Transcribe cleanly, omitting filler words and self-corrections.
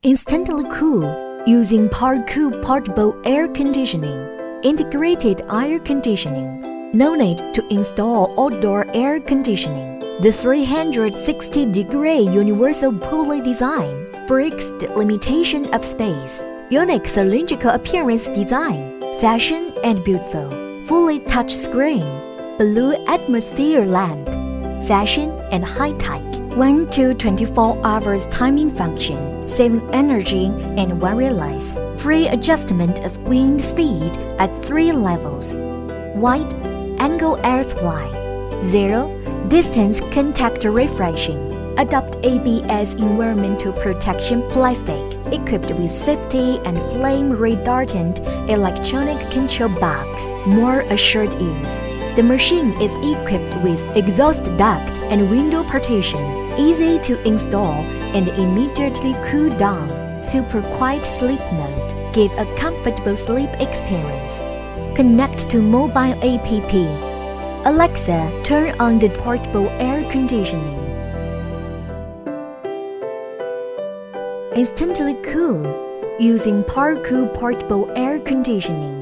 Instantly cool using PARKOO portable air conditioning. Integrated air conditioning. No need to install outdoor air conditioning. The 360-degree universal pulley design breaks the limitation of space. Unique cylindrical appearance design. Fashion and beautiful. Fully touchscreen. Blue atmosphere lamp. Fashion and high-tech. 1 to 24 hours timing function, saving energy and wireless. Free adjustment of wind speed at 3 levels. Wide angle air supply. 0 distance contact refreshing. Adopt ABS environmental protection plastic, equipped with safety and flame retardant electronic control box. More assured use. The machine is equipped with exhaust duct and window partition, easy to install and immediately cool down. Super quiet sleep mode. Give a comfortable sleep experience. Connect to mobile app. Alexa, turn on the portable air conditioning. Instantly cool using PARKOO portable air conditioning.